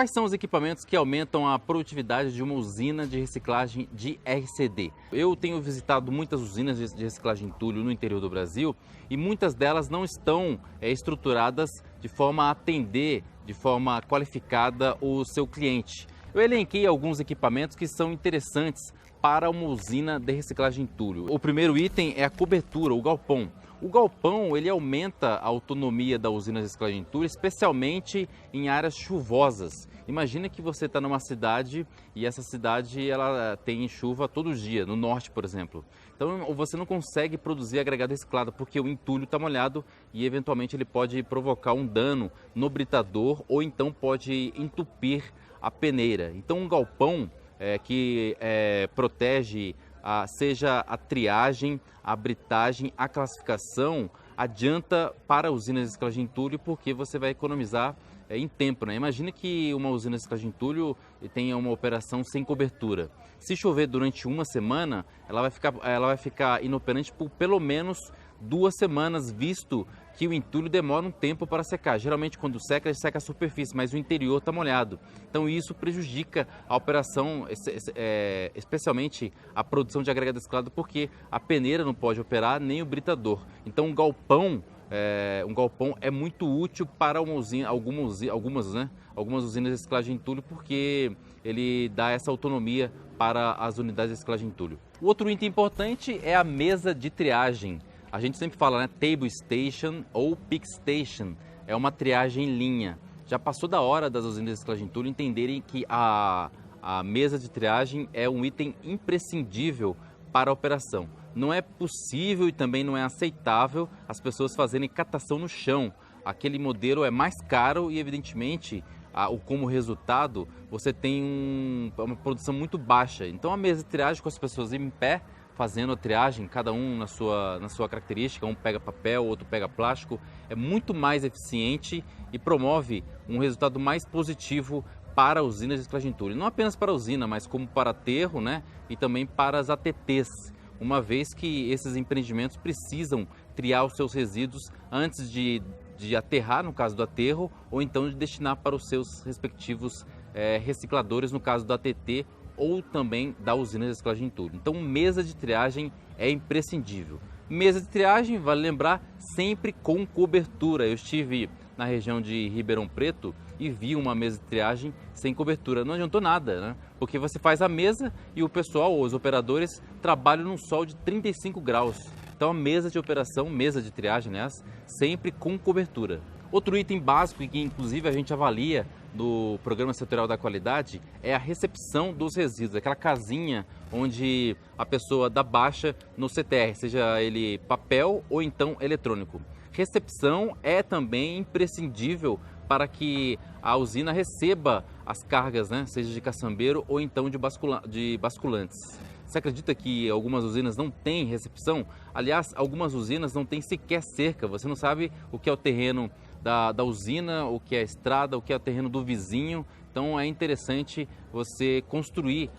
Quais são os equipamentos que aumentam a produtividade de uma usina de reciclagem de RCD? Eu tenho visitado muitas usinas de reciclagem de entulho no interior do Brasil e muitas delas não estão estruturadas de forma a atender de forma qualificada o seu cliente. Eu elenquei alguns equipamentos que são interessantes para uma usina de reciclagem de entulho. O primeiro item é a cobertura, o galpão. O galpão ele aumenta a autonomia da usina de reciclagem de entulho, especialmente em áreas chuvosas. Imagina que você está numa cidade e essa cidade ela tem chuva todo dia, no norte, por exemplo. Então você não consegue produzir agregado reciclado porque o entulho está molhado e eventualmente ele pode provocar um dano no britador ou então pode entupir a peneira. Então um galpão que protege seja a triagem, a britagem, a classificação, adianta para a usina de reciclagem de entulho porque você vai economizar em tempo, né? Imagina que uma usina de reciclagem de entulho tenha uma operação sem cobertura. Se chover durante uma semana, ela vai ficar inoperante por pelo menos 2 semanas, visto que o entulho demora um tempo para secar. Geralmente quando seca, ele seca a superfície, mas o interior está molhado. Então isso prejudica a operação, especialmente a produção de agregado reciclado, porque a peneira não pode operar, nem o britador. Então um galpão é muito útil para uma usina, algumas usinas de reciclagem de entulho, porque ele dá essa autonomia para as unidades de reciclagem de entulho. O outro item importante é a mesa de triagem. A gente sempre fala, né, table station ou pick station, é uma triagem em linha. Já passou da hora das usinas de reciclagem de entulho entenderem que a mesa de triagem é um item imprescindível para a operação. Não é possível e também não é aceitável as pessoas fazerem catação no chão. Aquele modelo é mais caro e, evidentemente, como resultado, você tem uma produção muito baixa. Então, a mesa de triagem com as pessoas em pé, fazendo a triagem, cada um na sua característica, um pega papel, outro pega plástico, é muito mais eficiente e promove um resultado mais positivo para a usina de reciclagem de entulho. Não apenas para a usina, mas como para aterro, né? E também para as ATTs, uma vez que esses empreendimentos precisam triar os seus resíduos antes de aterrar, no caso do aterro, ou então de destinar para os seus respectivos recicladores, no caso do ATT, ou também da usina de reciclagem de entulho. Então, mesa de triagem é imprescindível. Mesa de triagem, vale lembrar, sempre com cobertura. Eu estive na região de Ribeirão Preto e vi uma mesa de triagem sem cobertura. Não adiantou nada, né? Porque você faz a mesa e o pessoal, os operadores, trabalham num sol de 35 graus. Então, a mesa de operação, mesa de triagem, aliás, sempre com cobertura. Outro item básico e que inclusive a gente avalia do Programa Setorial da Qualidade é a recepção dos resíduos, aquela casinha onde a pessoa dá baixa no CTR, seja ele papel ou então eletrônico. Recepção é também imprescindível para que a usina receba as cargas, né, seja de caçambeiro ou então de basculantes. Você acredita que algumas usinas não têm recepção? Aliás, algumas usinas não têm sequer cerca, você não sabe o que é o terreno da usina, o que é a estrada, o que é o terreno do vizinho. Então é interessante você construir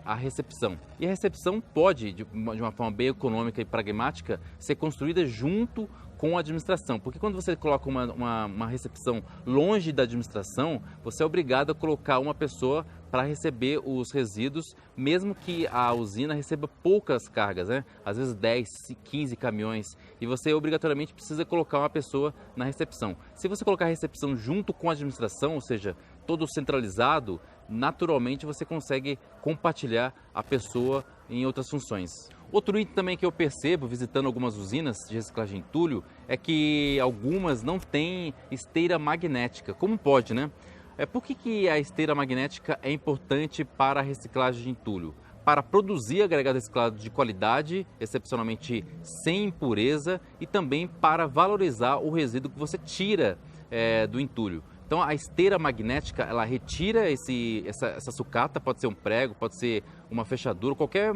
a recepção. E a recepção pode, de uma forma bem econômica e pragmática, ser construída junto com a administração, porque quando você coloca uma recepção longe da administração, você é obrigado a colocar uma pessoa para receber os resíduos, mesmo que a usina receba poucas cargas, né? Às vezes 10, 15 caminhões, e você obrigatoriamente precisa colocar uma pessoa na recepção. Se você colocar a recepção junto com a administração, ou seja, todo centralizado, naturalmente você consegue compartilhar a pessoa em outras funções. Outro item também que eu percebo visitando algumas usinas de reciclagem de entulho é que algumas não têm esteira magnética. Como pode, né? Por que a esteira magnética é importante para a reciclagem de entulho? Para produzir agregado reciclado de qualidade, excepcionalmente sem impureza, e também para valorizar o resíduo que você tira do entulho. Então a esteira magnética, ela retira essa sucata, pode ser um prego, pode ser uma fechadura, qualquer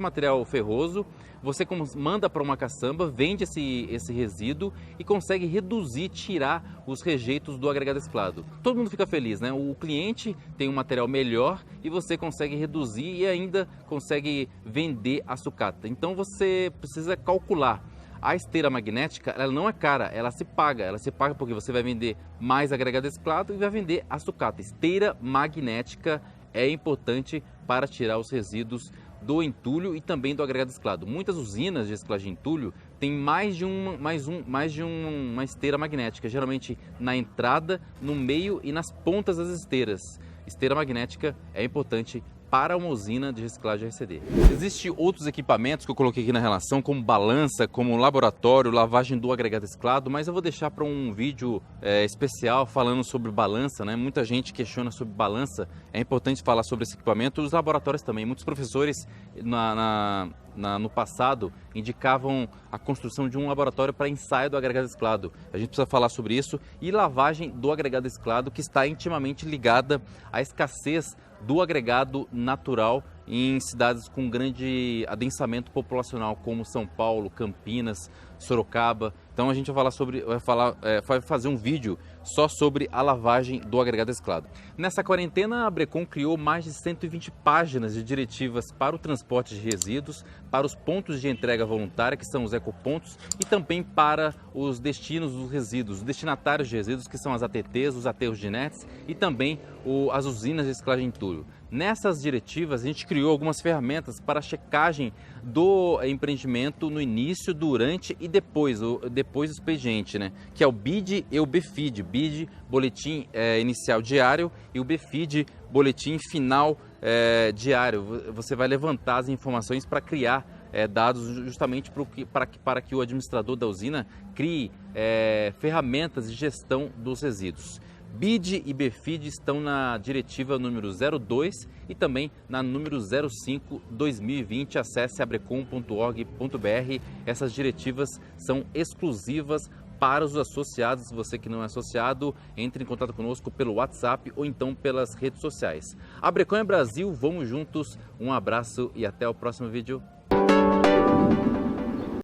material ferroso. Você manda para uma caçamba, vende esse resíduo e consegue reduzir, tirar os rejeitos do agregado reciclado. Todo mundo fica feliz, né? O cliente tem um material melhor e você consegue reduzir e ainda consegue vender a sucata. Então você precisa calcular A esteira magnética, ela não é cara, ela se paga porque você vai vender mais agregado reciclado e vai vender a sucata. Esteira magnética é importante para tirar os resíduos do entulho e também do agregado reciclado. Muitas usinas de reciclagem de entulho têm mais de uma esteira magnética, geralmente na entrada, no meio e nas pontas das esteiras. Esteira magnética é importante para uma usina de reciclagem RCD. Existem outros equipamentos que eu coloquei aqui na relação, como balança, como laboratório, lavagem do agregado reciclado, mas eu vou deixar para um vídeo especial falando sobre balança, né? Muita gente questiona sobre balança, é importante falar sobre esse equipamento. Os laboratórios também, muitos professores no passado indicavam a construção de um laboratório para ensaio do agregado reciclado. A gente precisa falar sobre isso. E lavagem do agregado reciclado, que está intimamente ligada à escassez do agregado natural em cidades com grande adensamento populacional, como São Paulo, Campinas, Sorocaba. Então a gente vai fazer um vídeo só sobre a lavagem do agregado reciclado. Nessa quarentena, a Brecon criou mais de 120 páginas de diretivas para o transporte de resíduos, para os pontos de entrega voluntária, que são os ecopontos, e também para os destinos dos resíduos, os destinatários de resíduos, que são as ATTs, os aterros de NETs e também as usinas de reciclagem de entulho. Nessas diretivas, a gente criou algumas ferramentas para a checagem do empreendimento no início, durante e depois do expediente, né? Que é o BID e o BFID. BID, boletim inicial diário, e o BFID, boletim final diário. Você vai levantar as informações para criar dados justamente para que o administrador da usina crie ferramentas de gestão dos resíduos. BID e BFID estão na diretiva número 02 e também na número 05/2020. Acesse abrecon.org.br. Essas diretivas são exclusivas para os associados. Você que não é associado, entre em contato conosco pelo WhatsApp ou então pelas redes sociais. A Brecon é Brasil, vamos juntos. Um abraço e até o próximo vídeo.